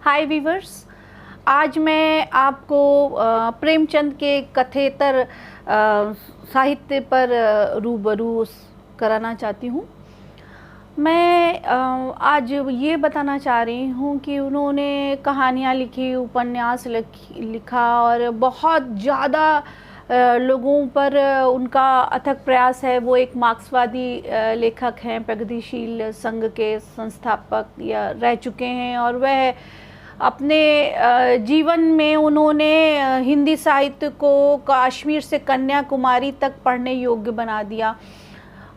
हाय viewers. आज मैं आपको प्रेमचंद के कथेतर साहित्य पर रूबरू कराना चाहती हूँ। मैं आज ये बताना चाह रही हूँ कि उन्होंने कहानियाँ लिखी, उपन्यास लिखा और बहुत ज़्यादा लोगों पर उनका अथक प्रयास है। वो एक मार्क्सवादी लेखक हैं, प्रगतिशील संघ के संस्थापक या रह चुके हैं और वह अपने जीवन में उन्होंने हिंदी साहित्य को कश्मीर से कन्याकुमारी तक पढ़ने योग्य बना दिया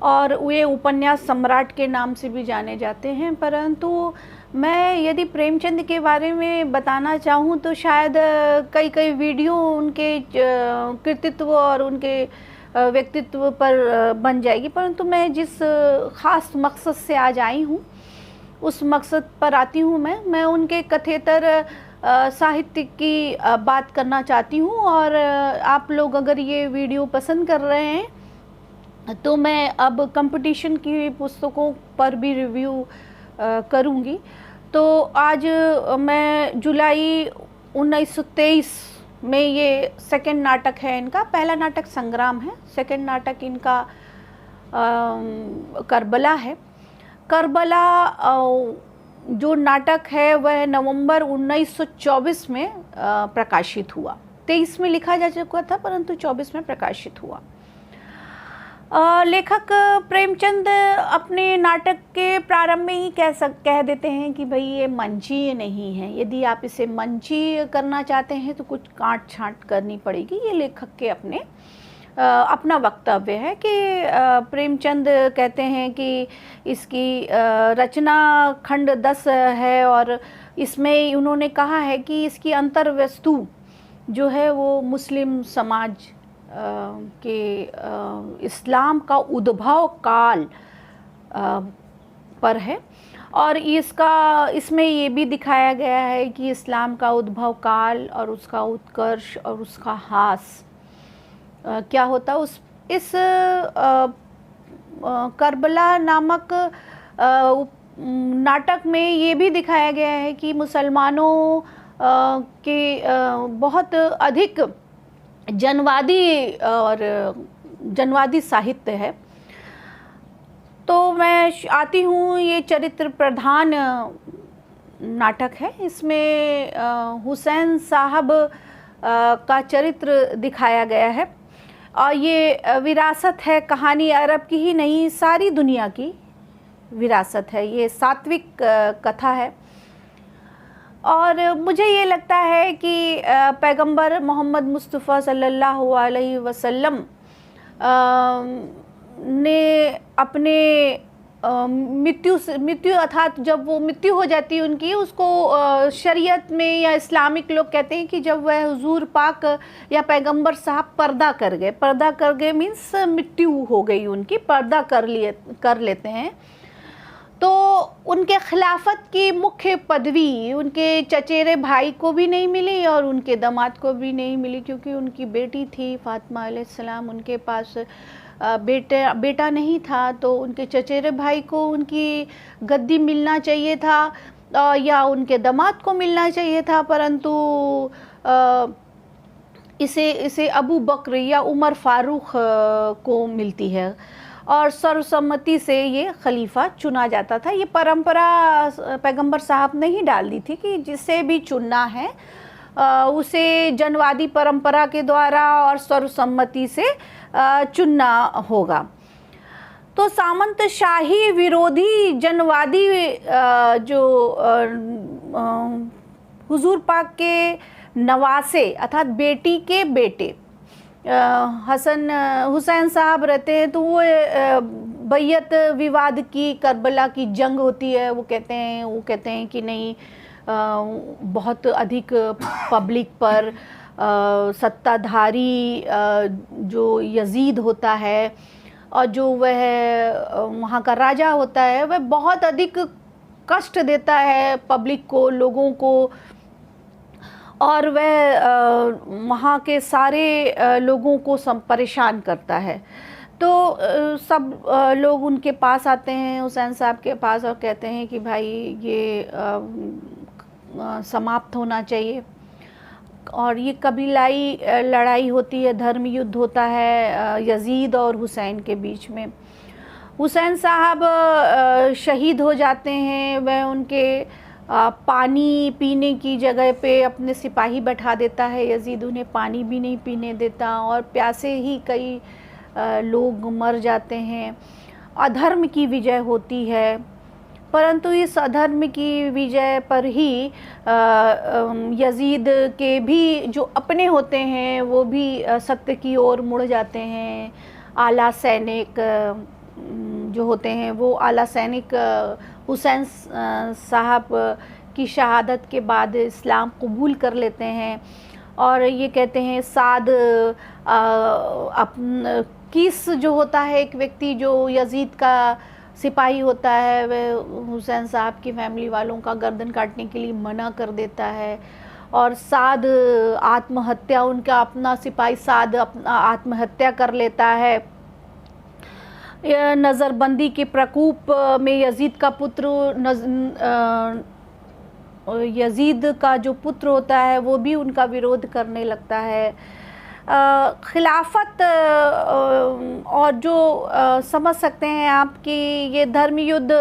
और वे उपन्यास सम्राट के नाम से भी जाने जाते हैं। परंतु मैं यदि प्रेमचंद के बारे में बताना चाहूँ तो शायद कई वीडियो उनके कृतित्व और उनके व्यक्तित्व पर बन जाएगी, परंतु मैं जिस ख़ास मकसद से आज आई हूँ उस मकसद पर आती हूँ। मैं उनके कथेतर साहित्य की बात करना चाहती हूँ और आप लोग अगर ये वीडियो पसंद कर रहे हैं तो मैं अब कंपटीशन की पुस्तकों पर भी रिव्यू करूँगी। तो आज मैं जुलाई 1923 में, ये सेकंड नाटक है इनका। पहला नाटक संग्राम है, सेकंड नाटक इनका करबला है। करबला जो नाटक है वह नवंबर 1924 में प्रकाशित हुआ। 23 में लिखा जा चुका था परंतु 24 में प्रकाशित हुआ। लेखक प्रेमचंद अपने नाटक के प्रारंभ में ही कह देते हैं कि भाई ये मंचीय नहीं है। यदि आप इसे मंचीय करना चाहते हैं तो कुछ काट छांट करनी पड़ेगी। ये लेखक के अपना वक्तव्य है कि प्रेमचंद कहते हैं कि इसकी रचना खंड 10 है और इसमें उन्होंने कहा है कि इसकी अंतर्वस्तु जो है वो मुस्लिम समाज के इस्लाम का उद्भव काल पर है और इसमें ये भी दिखाया गया है कि इस्लाम का उद्भव काल और उसका उत्कर्ष और उसका ह्रास क्या होता। इस करबला नामक नाटक में ये भी दिखाया गया है कि मुसलमानों के बहुत अधिक जनवादी साहित्य है। तो मैं आती हूँ, ये चरित्र प्रधान नाटक है। इसमें हुसैन साहब का चरित्र दिखाया गया है और ये विरासत है। कहानी अरब की ही नहीं, सारी दुनिया की विरासत है। ये सात्विक कथा है और मुझे ये लगता है कि पैगंबर मोहम्मद मुस्तफ़ा सल्लल्लाहु अलैहि वसल्लम ने अपने मृत्यु अर्थात जब वो मृत्यु हो जाती है उनकी, उसको शरीयत में या इस्लामिक लोग कहते हैं कि जब वह हुजूर पाक या पैगंबर साहब पर्दा कर गए मीन्स मृत्यु हो गई उनकी, पर्दा कर लेते हैं, तो उनके खिलाफत की मुख्य पदवी उनके चचेरे भाई को भी नहीं मिली और उनके दामाद को भी नहीं मिली, क्योंकि उनकी बेटी थी फातिमा अलैहिस्सलाम, उनके पास बेटा नहीं था। तो उनके चचेरे भाई को उनकी गद्दी मिलना चाहिए था या उनके दामाद को मिलना चाहिए था, परंतु इसे अबू बकर या उमर फारूक को मिलती है और सर्वसम्मति से ये खलीफा चुना जाता था। ये परंपरा पैगंबर साहब ने ही डाल दी थी कि जिसे भी चुनना है उसे जनवादी परंपरा के द्वारा और सर्वसम्मति से चुनना होगा। तो सामंतशाही विरोधी जनवादी जो हुजूर पाक के नवासे अर्थात बेटी के बेटे हुसैन साहब रहते हैं, तो वो बैयत विवाद की करबला की जंग होती है। वो कहते हैं कि नहीं, बहुत अधिक पब्लिक पर सत्ताधारी जो यजीद होता है और जो वह वहाँ का राजा होता है, वह बहुत अधिक कष्ट देता है पब्लिक को, लोगों को, और वह वहाँ के सारे लोगों को परेशान करता है। तो सब लोग उनके पास आते हैं, हुसैन साहब के पास, और कहते हैं कि भाई ये समाप्त होना चाहिए। और ये कबीलाई लड़ाई होती है, धर्म युद्ध होता है यजीद और हुसैन के बीच में। हुसैन साहब शहीद हो जाते हैं, वह उनके पानी पीने की जगह पे अपने सिपाही बैठा देता है, यजीद उन्हें पानी भी नहीं पीने देता और प्यासे ही कई लोग मर जाते हैं। अधर्म की विजय होती है, परंतु इस अधर्म की विजय पर ही यजीद के भी जो अपने होते हैं वो भी सत्य की ओर मुड़ जाते हैं। आला सैनिक जो होते हैं वो आला सैनिक हुसैन साहब की शहादत के बाद इस्लाम कबूल कर लेते हैं और ये कहते हैं साद किस जो होता है एक व्यक्ति जो यजीद का सिपाही होता है, वह हुसैन साहब की फैमिली वालों का गर्दन काटने के लिए मना कर देता है और साद आत्महत्या, उनका अपना सिपाही साद अपना आत्महत्या कर लेता है। नज़रबंदी के प्रकोप में यजीद का पुत्र यजीद का जो पुत्र होता है वो भी उनका विरोध करने लगता है। खिलाफत और जो समझ सकते हैं आप कि ये धर्म युद्ध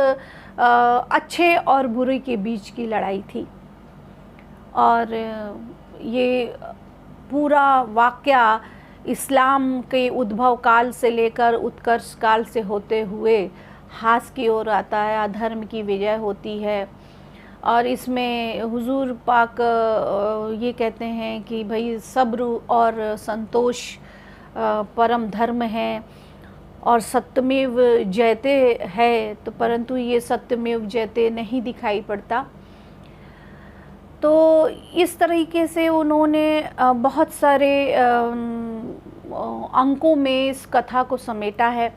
अच्छे और बुरे के बीच की लड़ाई थी और ये पूरा वाक़या इस्लाम के उद्भव काल से लेकर उत्कर्ष काल से होते हुए हास की ओर आता है, अधर्म की विजय होती है। और इसमें हुजूर पाक ये कहते हैं कि भाई सब्र और संतोष परम धर्म है और सत्यमेव जयते है, तो परंतु ये सत्यमेव जयते नहीं दिखाई पड़ता। तो इस तरीके से उन्होंने बहुत सारे अंकों में इस कथा को समेटा है।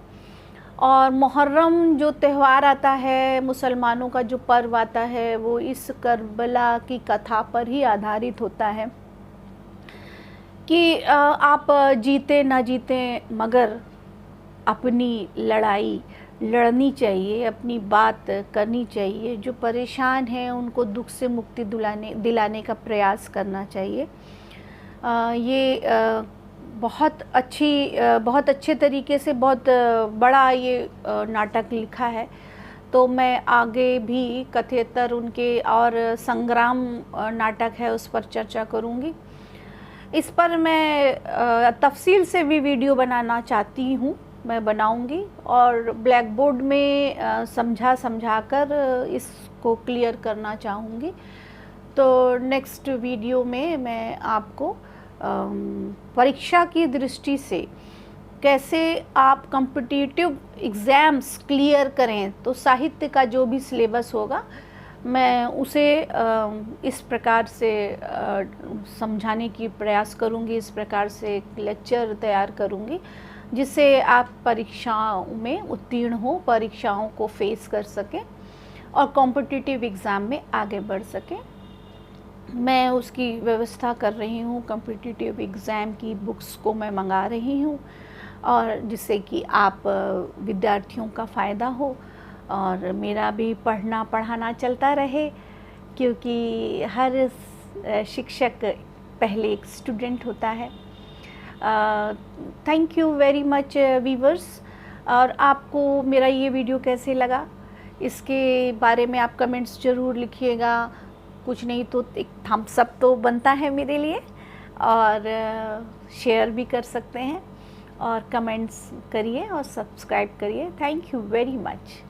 और मुहर्रम जो त्यौहार आता है, मुसलमानों का जो पर्व आता है, वो इस करबला की कथा पर ही आधारित होता है कि आप जीते ना जीते मगर अपनी लड़ाई लड़नी चाहिए, अपनी बात करनी चाहिए। जो परेशान हैं उनको दुख से मुक्ति दिलाने का प्रयास करना चाहिए। ये बहुत अच्छे तरीके से बहुत बड़ा ये नाटक लिखा है। तो मैं आगे भी कथेतर उनके और संग्राम नाटक है उस पर चर्चा करूँगी। इस पर मैं तफसील से भी वीडियो बनाना चाहती हूँ, मैं बनाऊँगी और ब्लैक बोर्ड में समझा कर इसको क्लियर करना चाहूँगी। तो नेक्स्ट वीडियो में मैं आपको परीक्षा की दृष्टि से कैसे आप कॉम्पिटिटिव एग्ज़ाम्स क्लियर करें, तो साहित्य का जो भी सिलेबस होगा मैं उसे इस प्रकार से समझाने की प्रयास करूंगी, इस प्रकार से एक लेक्चर तैयार करूंगी जिससे आप परीक्षाओं में उत्तीर्ण हो, परीक्षाओं को फेस कर सकें और कॉम्पिटिटिव एग्ज़ाम में आगे बढ़ सकें। मैं उसकी व्यवस्था कर रही हूँ, कॉम्पिटिटिव एग्ज़ाम की बुक्स को मैं मंगा रही हूँ और जिससे कि आप विद्यार्थियों का फ़ायदा हो और मेरा भी पढ़ना पढ़ाना चलता रहे, क्योंकि हर शिक्षक पहले एक स्टूडेंट होता है। Thank you very much viewers. और आपको मेरा ये वीडियो कैसे लगा इसके बारे में आप कमेंट्स ज़रूर लिखिएगा। कुछ नहीं तो एक थम्स अप तो बनता है मेरे लिए, और शेयर भी कर सकते हैं और कमेंट्स करिए और सब्सक्राइब करिए। Thank you very much.